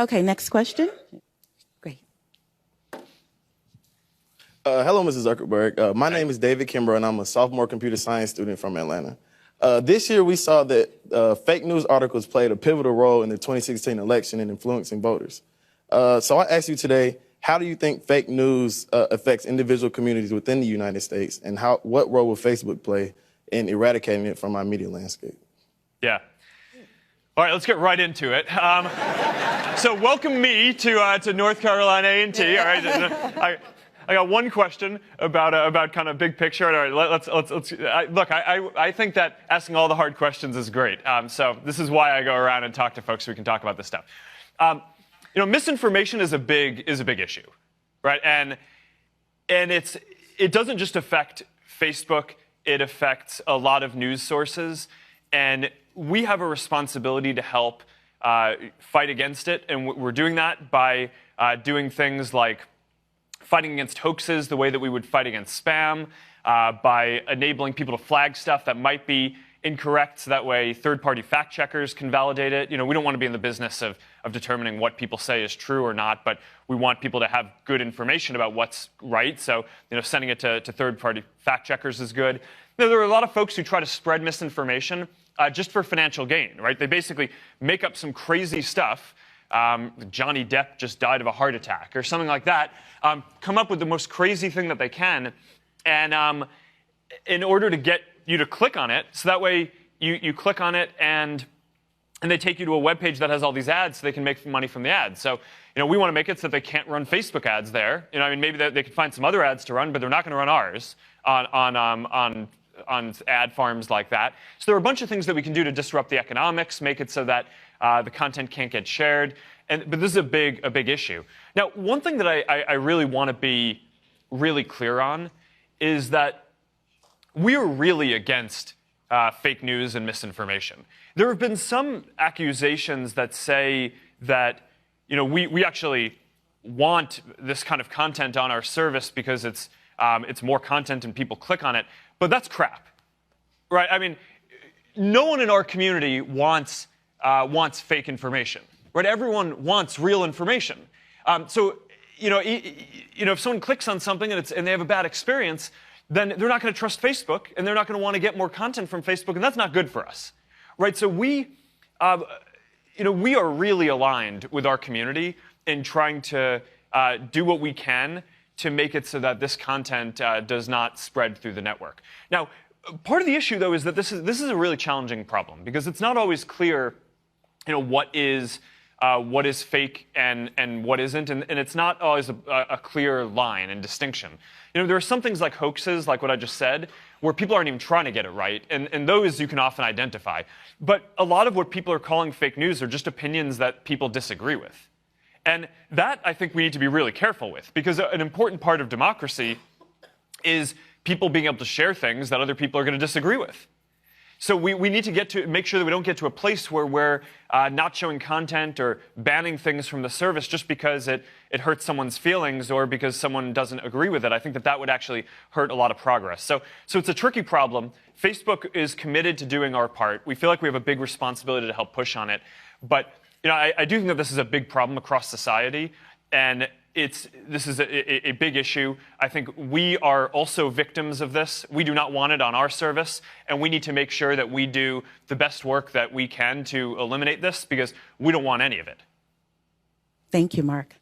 Okay, next question. Great. Hello, Mrs. Zuckerberg. My name is David Kimbrough, and I'm a sophomore computer science student from Atlanta. This year, we saw that fake news articles played a pivotal role in the 2016 election in influencing voters. So I ask you today, how do you think fake news affects individual communities within the United States, and what role will Facebook play in eradicating it from our media landscape? Yeah. All right, let's get right into it. So welcome me to North Carolina A&T. All right, I got one question about kind of big picture. All right, let's look. I think that asking all the hard questions is great. So this is why I go around and talk to folks so we can talk about this stuff. Misinformation is a big issue, right? And it doesn't just affect Facebook. It affects a lot of news sources, and we have a responsibility to help fight against it, and we're doing that by doing things like fighting against hoaxes the way that we would fight against spam, by enabling people to flag stuff that might be incorrect, so that way third-party fact checkers can validate it. We don't want to be in the business of determining what people say is true or not, but we want people to have good information about what's right. So, sending it to third-party fact checkers is good. There are a lot of folks who try to spread misinformation just for financial gain, right? They basically make up some crazy stuff. Johnny Depp just died of a heart attack or something like that. Come up with the most crazy thing that they can, and in order to get you to click on it, so that way you click on it and they take you to a web page that has all these ads, so they can make money from the ads. So we want to make it so that they can't run Facebook ads there. Maybe they can find some other ads to run, but they're not going to run ours on ad farms like that. So there are a bunch of things that we can do to disrupt the economics, make it so that the content can't get shared. But this is a big issue. Now, one thing that I really want to be really clear on is that we are really against fake news and misinformation. There have been some accusations that say that we actually want this kind of content on our service because it's more content and people click on it, but that's crap, right? No one in our community wants fake information, right? Everyone wants real information. So if someone clicks on something and they have a bad experience, then they're not going to trust Facebook, and they're not going to want to get more content from Facebook, and that's not good for us, right? So we are really aligned with our community in trying to do what we can to make it so that this content does not spread through the network. Now, part of the issue, though, is that this is a really challenging problem because it's not always clear, what is fake and what isn't, and it's not always a clear line and distinction. There are some things like hoaxes, like what I just said, where people aren't even trying to get it right, and those you can often identify. But a lot of what people are calling fake news are just opinions that people disagree with. And that, I think, we need to be really careful with, because an important part of democracy is people being able to share things that other people are going to disagree with. So we need to make sure that we don't get to a place where we're not showing content or banning things from the service just because it hurts someone's feelings or because someone doesn't agree with it. I think that would actually hurt a lot of progress. So it's a tricky problem. Facebook is committed to doing our part. We feel like we have a big responsibility to help push on it. But I do think that this is a big problem across society, and this is a big issue. I think we are also victims of this. We do not want it on our service, and we need to make sure that we do the best work that we can to eliminate this because we don't want any of it. Thank you, Mark.